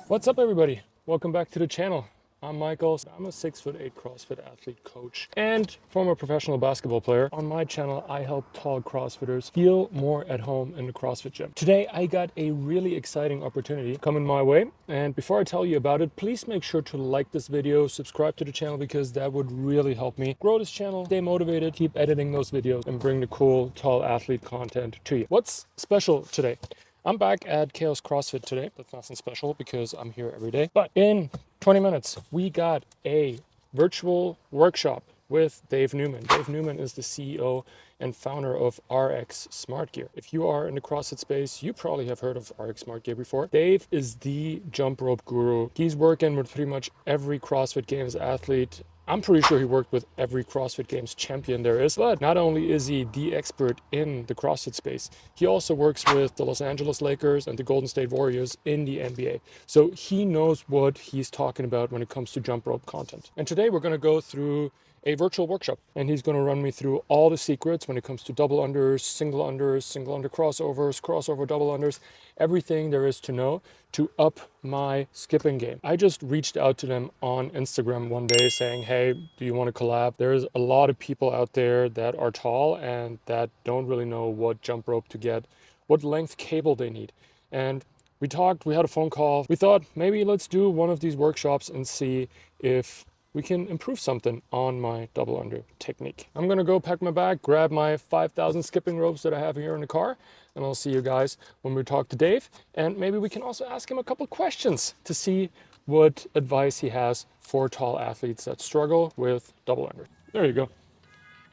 What's up, everybody? Welcome back to the channel. I'm Michael. I'm a 6'8" CrossFit athlete, coach, and former professional basketball player. On my channel, I help tall CrossFitters feel more at home in the CrossFit gym. Today, I got a really exciting opportunity coming my way. And before I tell you about it, please make sure to like this video, subscribe to the channel, because that would really help me grow this channel, stay motivated, keep editing those videos, and bring the cool tall athlete content to you. What's special today? I'm back at Chaos CrossFit today. That's nothing special because I'm here every day. But in 20 minutes, we got a virtual workshop with Dave Newman. Dave Newman is the CEO and founder of RXSmartGear. If you are in the CrossFit space, you probably have heard of RXSmartGear before. Dave is the jump rope guru. He's working with pretty much every CrossFit Games athlete. I'm pretty sure he worked with every CrossFit Games champion there is, but not only is he the expert in the CrossFit space, he also works with the Los Angeles Lakers and the Golden State Warriors in the NBA. So he knows what he's talking about when it comes to jump rope content. And today we're going to go through a virtual workshop, and he's going to run me through all the secrets when it comes to double unders, single under crossovers, crossover double unders, everything there is to know to up my skipping game. I just reached out to them on Instagram one day saying, hey, do you want to collab? There's a lot of people out there that are tall and that don't really know what jump rope to get, what length cable they need. And we talked, we had a phone call. We thought maybe let's do one of these workshops and see if we can improve something on my double under technique. I'm gonna go pack my bag, grab my 5,000 skipping ropes that I have here in the car, and I'll see you guys when we talk to Dave. And maybe we can also ask him a couple questions to see what advice he has for tall athletes that struggle with double under. There you go.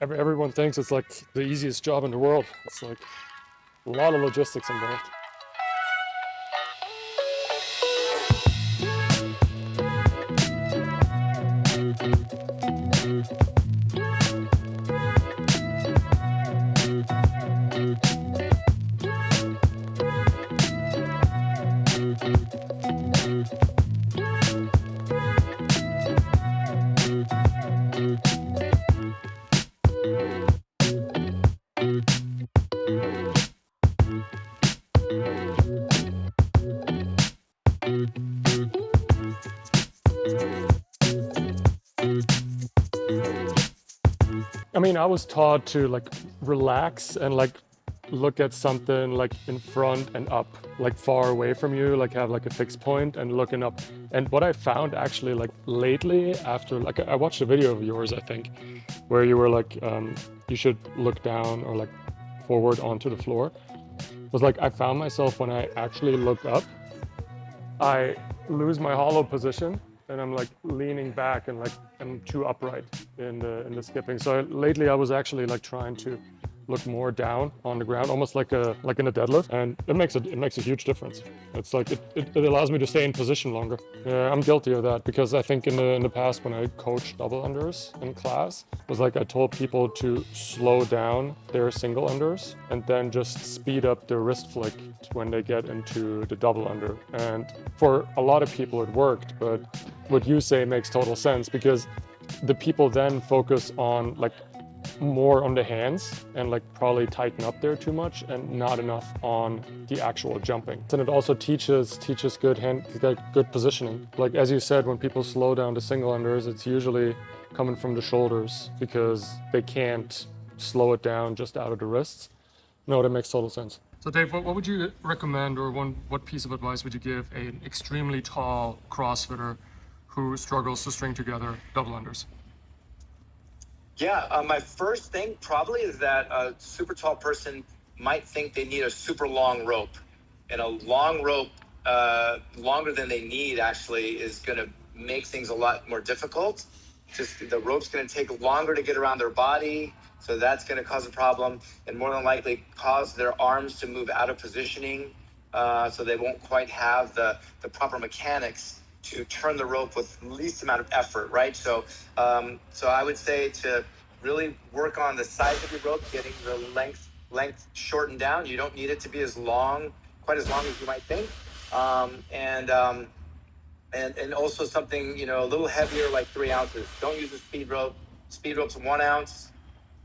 Everyone thinks it's like the easiest job in the world. It's like a lot of logistics involved. I mean, I was taught to like relax and like look at something like in front and up, like far away from you, like have like a fixed point and looking up. And what I found actually like lately after, like I watched a video of yours, I think, where you were like, you should look down or like forward onto the floor, was like, I found myself when I actually look up, I lose my hollow position. And I'm like leaning back and like I'm too upright in the skipping. So lately I was actually like trying to look more down on the ground, almost like in a deadlift, and it makes a huge difference. It's like it allows me to stay in position longer. Yeah, I'm guilty of that because I think in the past when I coached double unders in class, it was like I told people to slow down their single unders and then just speed up their wrist flick when they get into the double under. And for a lot of people it worked, but what you say makes total sense because the people then focus on like more on the hands and like probably tighten up there too much and not enough on the actual jumping. And it also teaches good positioning. Like as you said, when people slow down to single unders, it's usually coming from the shoulders because they can't slow it down just out of the wrists. No, that makes total sense. So Dave, what would you recommend, or what piece of advice would you give an extremely tall CrossFitter who struggles to string together double unders? Yeah, my first thing probably is that a super tall person might think they need a super long rope. And a long rope, longer than they need actually, is going to make things a lot more difficult. Just the rope's going to take longer to get around their body, so that's going to cause a problem, and more than likely cause their arms to move out of positioning, so they won't quite have the proper mechanics to turn the rope with least amount of effort, right? So I would say to really work on the size of your rope, getting the length shortened down. You don't need it to be quite as long as you might think. And also something, a little heavier, like 3 ounces. Don't use a speed rope. Speed rope's 1 ounce.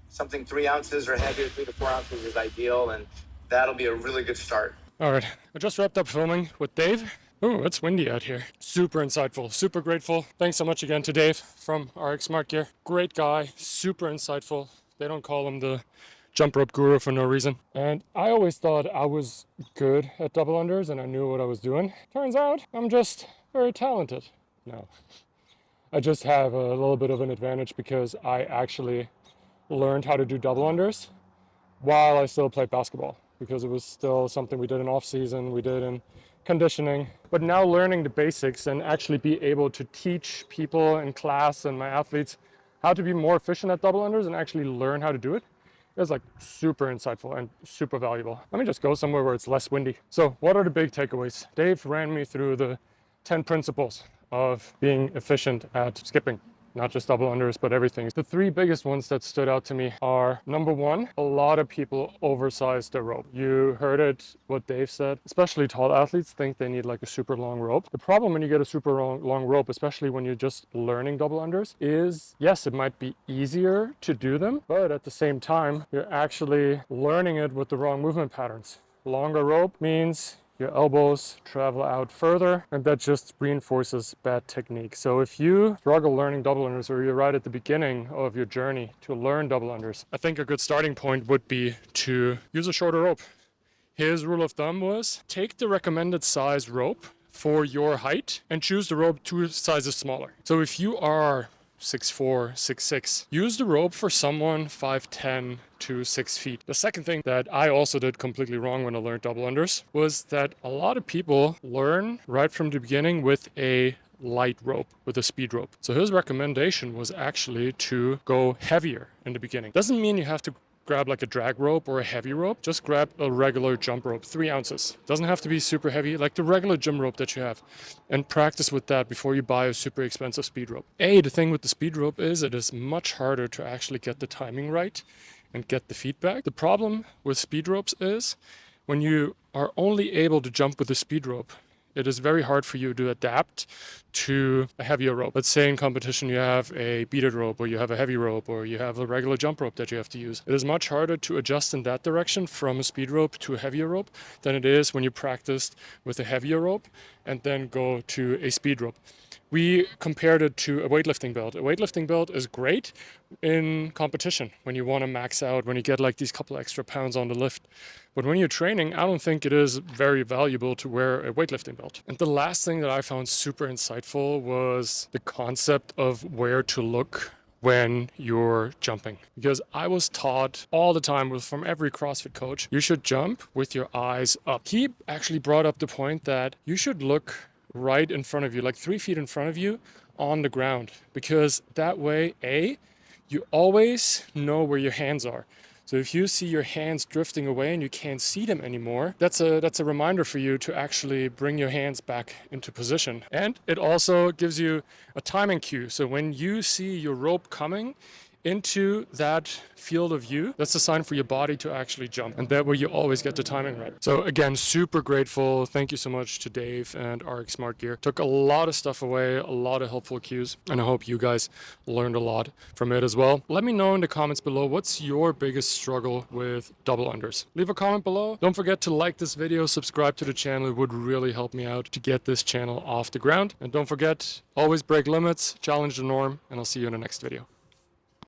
Something 3 ounces or heavier, 3 to 4 ounces is ideal, and that'll be a really good start. All right, I just wrapped up filming with Dave. Oh, it's windy out here. Super insightful, super grateful. Thanks so much again to Dave from RXSmartGear. Great guy, super insightful. They don't call him the jump rope guru for no reason. And I always thought I was good at double unders and I knew what I was doing. Turns out I'm just very talented. No, I just have a little bit of an advantage because I actually learned how to do double unders while I still played basketball, because it was still something we did in off season, we did in conditioning. But now learning the basics and actually be able to teach people in class and my athletes how to be more efficient at double unders and actually learn how to do it is like super insightful and super valuable. Let me just go somewhere where it's less windy. So what are the big takeaways? Dave ran me through the 10 principles of being efficient at skipping. Not just double unders, but everything. The three biggest ones that stood out to me are, number one, a lot of people oversize their rope. You heard it, what Dave said, especially tall athletes think they need like a super long rope. The problem when you get a super long rope, especially when you're just learning double unders, is yes, it might be easier to do them, but at the same time, you're actually learning it with the wrong movement patterns. Longer rope means your elbows travel out further, and that just reinforces bad technique. So if you struggle learning double unders, or you're right at the beginning of your journey to learn double unders, I think a good starting point would be to use a shorter rope. His rule of thumb was take the recommended size rope for your height and choose the rope 2 sizes smaller. So if you are 6'4", 6'6", use the rope for someone 5'10" to 6 feet. The second thing that I also did completely wrong when I learned double unders was that a lot of people learn right from the beginning with a light rope, with a speed rope. So his recommendation was actually to go heavier in the beginning. Doesn't mean you have to grab like a drag rope or a heavy rope. Just grab a regular jump rope, 3 ounces. Doesn't have to be super heavy, like the regular gym rope that you have, and practice with that before you buy a super expensive speed rope. The thing with the speed rope is it is much harder to actually get the timing right and get the feedback. The problem with speed ropes is when you are only able to jump with the speed rope, it is very hard for you to adapt to a heavier rope. Let's say in competition you have a beaded rope, or you have a heavy rope, or you have a regular jump rope that you have to use. It is much harder to adjust in that direction from a speed rope to a heavier rope than it is when you practiced with a heavier rope and then go to a speed rope. We compared it to a weightlifting belt. A weightlifting belt is great in competition when you want to max out, when you get like these couple extra pounds on the lift. But when you're training, I don't think it is very valuable to wear a weightlifting belt. And the last thing that I found super insightful was the concept of where to look when you're jumping. Because I was taught all the time from every CrossFit coach, you should jump with your eyes up. He actually brought up the point that you should look right in front of you, like 3 feet in front of you on the ground, because that way, you always know where your hands are. So if you see your hands drifting away and you can't see them anymore, that's a reminder for you to actually bring your hands back into position. And it also gives you a timing cue. So when you see your rope coming into that field of view, that's a sign for your body to actually jump, and that way you always get the timing right. So again, super grateful. Thank you so much to Dave and RXSmartGear. Took a lot of stuff away, a lot of helpful cues, and I hope you guys learned a lot from it as well. Let me know in the comments below, what's your biggest struggle with double unders? Leave a comment below. Don't forget to like this video, subscribe to the channel. It would really help me out to get this channel off the ground. And don't forget, always break limits, challenge the norm, and I'll see you in the next video.